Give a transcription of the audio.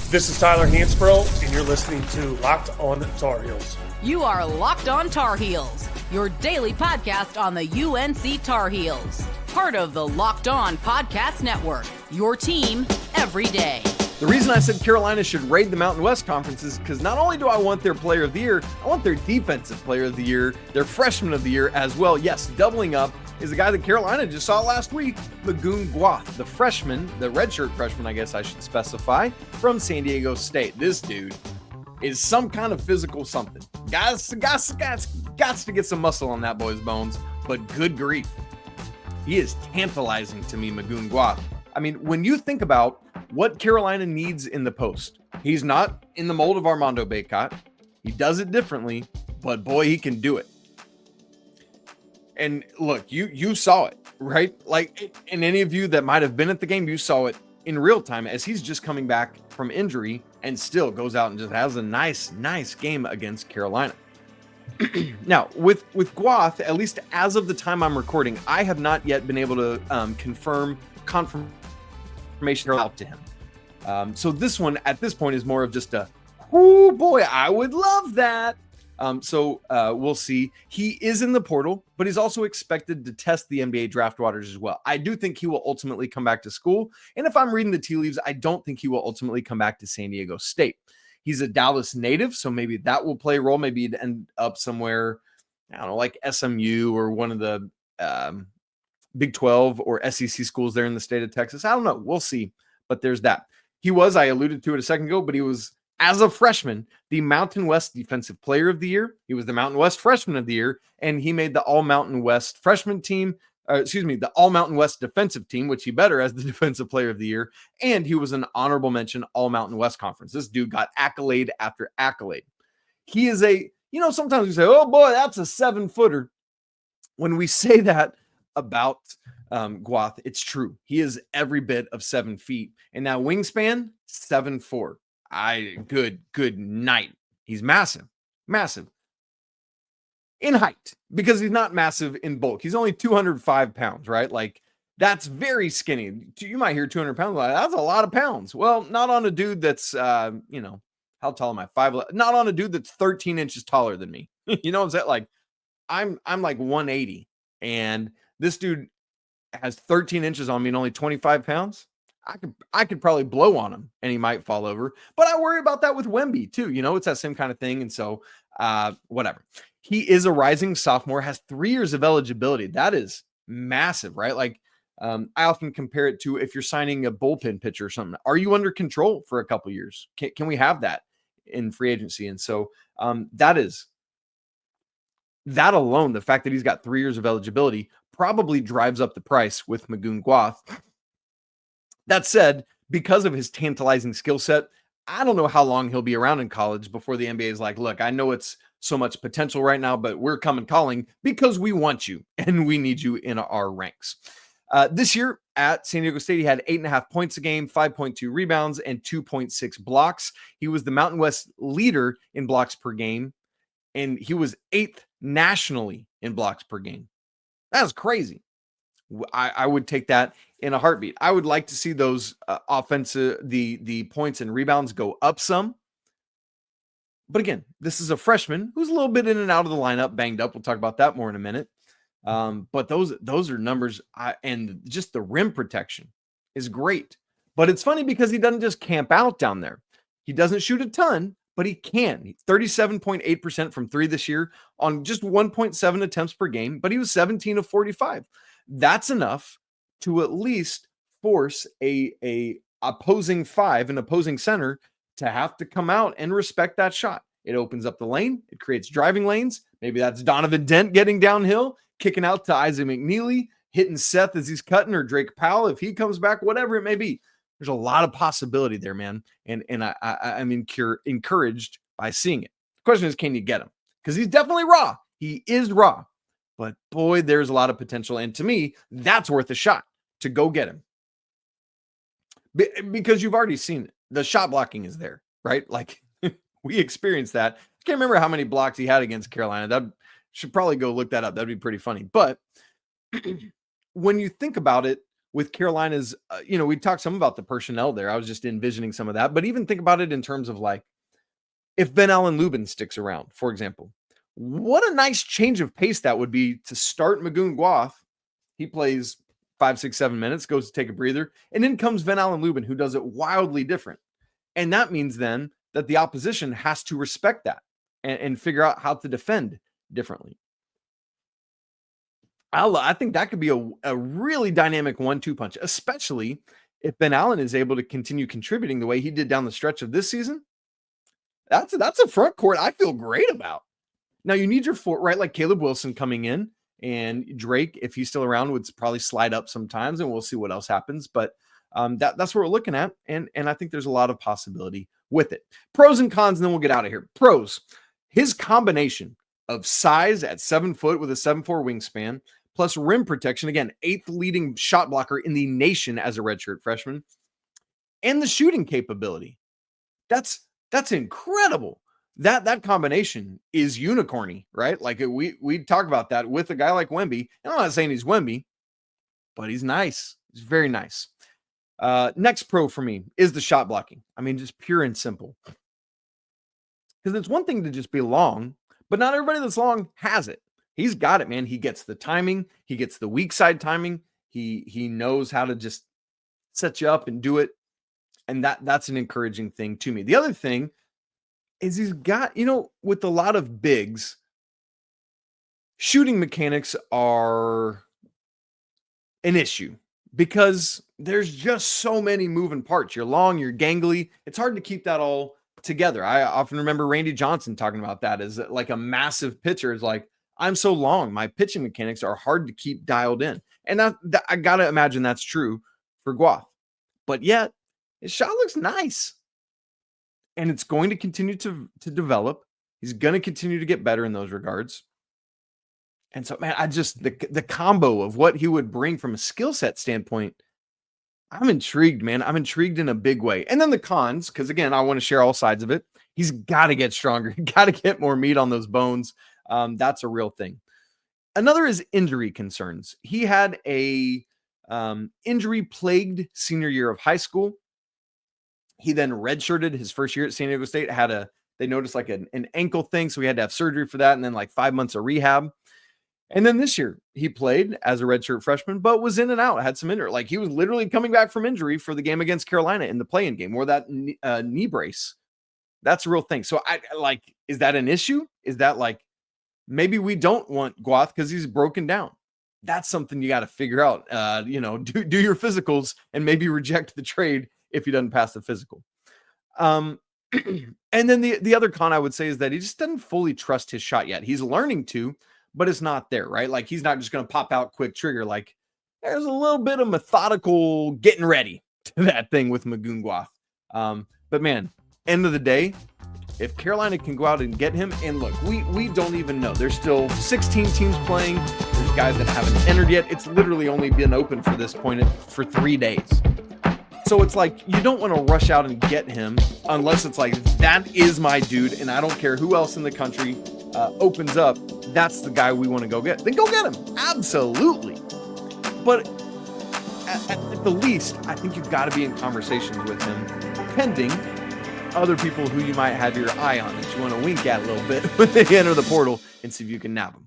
This is Tyler Hansbrough, and you're listening to Locked On Tar Heels. You are Locked On Tar Heels, your daily podcast on the UNC Tar Heels. Part of the Locked On Podcast Network, your team every day. The reason I said Carolina should raid the Mountain West Conference is because not only do I want their player of the year, I want their defensive player of the year, their freshman of the year as well. Yes, doubling up is a guy that Carolina just saw last week, Magoon, Gwath, the freshman, the redshirt freshman, I guess I should specify, from San Diego State. This dude is some kind of physical something. Guys, to get some muscle on that boy's bones, but good grief. He is tantalizing to me, Magoon Gwath. I mean, when you think about what Carolina needs in the post, he's not in the mold of Armando Bacot. He does it differently, but boy, he can do it. And look, you saw it, right? Like, and any of you that might have been at the game, you saw it in real time as he's just coming back from injury and still goes out and just has a nice game against Carolina. Now, with Gwath, at least as of the time I'm recording, I have not yet been able to confirmation out to him. So this one at this point is more of just a, oh boy, I would love that. So we'll see. He is in the portal, but he's also expected to test the NBA draft waters as well. I do think he will ultimately come back to school. And if I'm reading the tea leaves, I don't think he will ultimately come back to San Diego State. He's a Dallas native, so maybe that will play a role. Maybe he'd end up somewhere, I don't know, like SMU or one of the Big 12 or SEC schools there in the state of Texas. I don't know. We'll see. But there's that. He was, I alluded to it a second ago, but he was, as a freshman, the Mountain West Defensive Player of the Year. He was the Mountain West Freshman of the Year, and he made the All-Mountain West Freshman team, the All-Mountain West Defensive team, which he better as the Defensive Player of the Year, and he was an honorable mention All-Mountain West Conference. This dude got accolade after accolade. He is sometimes we say, oh boy, that's a 7-footer. When we say that about Gwath, it's true. He is every bit of 7 feet, and now wingspan 7'4". Good night. He's massive in height because he's not massive in bulk. He's only 205 pounds, right? Like, that's very skinny. You might hear 200 pounds. Like, that's a lot of pounds. Well, not on a dude that's, how tall am I? 5'11". Not on a dude that's 13 inches taller than me. You know what I'm saying? Like, I'm like 180, and this dude has 13 inches on me and only 25 pounds. I could probably blow on him and he might fall over, but I worry about that with Wemby too. It's that same kind of thing. And so, whatever. He is a rising sophomore, has 3 years of eligibility. That is massive, right? Like, I often compare it to if you're signing a bullpen pitcher or something. Are you under control for a couple years? Can we have that in free agency? And so, that alone, the fact that he's got 3 years of eligibility probably drives up the price with Magoon Gwath. That said, because of his tantalizing skill set, I don't know how long he'll be around in college before the NBA is like, look, I know it's so much potential right now, but we're coming calling because we want you and we need you in our ranks. This year at San Diego State, he had 8.5 points a game, 5.2 rebounds, and 2.6 blocks. He was the Mountain West leader in blocks per game, and he was 8th nationally in blocks per game. That's crazy. I would take that in a heartbeat. I would like to see those the points and rebounds go up some. But again, this is a freshman who's a little bit in and out of the lineup, banged up. We'll talk about that more in a minute. But those are numbers, and just the rim protection is great. But it's funny because he doesn't just camp out down there. He doesn't shoot a ton, but he can. 37.8% from 3 this year on just 1.7 attempts per game, but he was 17 of 45. That's enough to at least force a opposing 5, an opposing center, to have to come out and respect that shot. It opens up the lane. It creates driving lanes. Maybe that's Donovan Dent getting downhill, kicking out to Isaac McNeely, hitting Seth as he's cutting, or Drake Powell if he comes back, whatever it may be. There's a lot of possibility there, man. And I'm encouraged by seeing it. The question is, can you get him? Because he's definitely raw. He is raw. But boy, there's a lot of potential. And to me, that's worth a shot to go get him. Because you've already seen it. The shot blocking is there, right? Like, we experienced that. I can't remember how many blocks he had against Carolina. That should probably go look that up. That'd be pretty funny. But when you think about it, with Carolina's, we talked some about the personnel there. I was just envisioning some of that, but even think about it in terms of like, if Ben Allen Lubin sticks around, for example, what a nice change of pace that would be to start Magoon Gwath. He plays 5, 6, 7 minutes, goes to take a breather, and then comes Ben Allen Lubin, who does it wildly different. And that means then that the opposition has to respect that and figure out how to defend differently. I think that could be a really dynamic 1-2 punch, especially if Ben Allen is able to continue contributing the way he did down the stretch of this season. That's a front court I feel great about. Now you need your four, right? Like Caleb Wilson coming in, and Drake, if he's still around, would probably slide up sometimes, and we'll see what else happens. But that's what we're looking at, and I think there's a lot of possibility with it. Pros and cons, and then we'll get out of here. Pros: his combination of size at 7 foot with a 7'4" wingspan, plus rim protection, again, 8th leading shot blocker in the nation as a redshirt freshman, and the shooting capability. That's incredible. That combination is unicorny, right? Like we talk about that with a guy like Wemby. And I'm not saying he's Wemby, but he's nice. He's very nice. Next pro for me is the shot blocking. I mean, just pure and simple. Because it's one thing to just be long, but not everybody that's long has it. He's got it, man. He gets the timing. He gets the weak side timing. He knows how to just set you up and do it. And that's an encouraging thing to me. The other thing is he's got, with a lot of bigs, shooting mechanics are an issue because there's just so many moving parts. You're long, you're gangly. It's hard to keep that all together. I often remember Randy Johnson talking about that as like a massive pitcher is like, I'm so long. My pitching mechanics are hard to keep dialed in. And that I got to imagine that's true for Gwath. But yet, his shot looks nice. And it's going to continue to develop. He's going to continue to get better in those regards. And so, man, the combo of what he would bring from a skill set standpoint, I'm intrigued, man. I'm intrigued in a big way. And then the cons, because again, I want to share all sides of it. He's got to get stronger. He got to get more meat on those bones. That's a real thing. Another is injury concerns. He had a injury-plagued senior year of high school. He then redshirted his first year at San Diego State, they noticed like an ankle thing. So he had to have surgery for that. And then like 5 months of rehab. And then this year he played as a redshirt freshman, but was in and out, had some injury. Like he was literally coming back from injury for the game against Carolina in the play-in game, wore that knee brace. That's a real thing. So is that an issue? Is that like, maybe we don't want Gwath because he's broken down? That's something you got to figure out. Do your physicals and maybe reject the trade if he doesn't pass the physical. And then the other con I would say is that he just doesn't fully trust his shot yet. He's learning to, but it's not there, right? Like he's not just going to pop out quick trigger. Like there's a little bit of methodical getting ready to that thing with Magoon Gwath. But man, end of the day, if Carolina can go out and get him, and look, we don't even know. There's still 16 teams playing. There's guys that haven't entered yet. It's literally only been open for this point for 3 days. So it's like, you don't want to rush out and get him unless it's like, that is my dude, and I don't care who else in the country opens up. That's the guy we want to go get. Then go get him. Absolutely. But at the least, I think you've got to be in conversations with him, pending other people who you might have your eye on that you want to wink at a little bit when they enter the portal and see if you can nab them.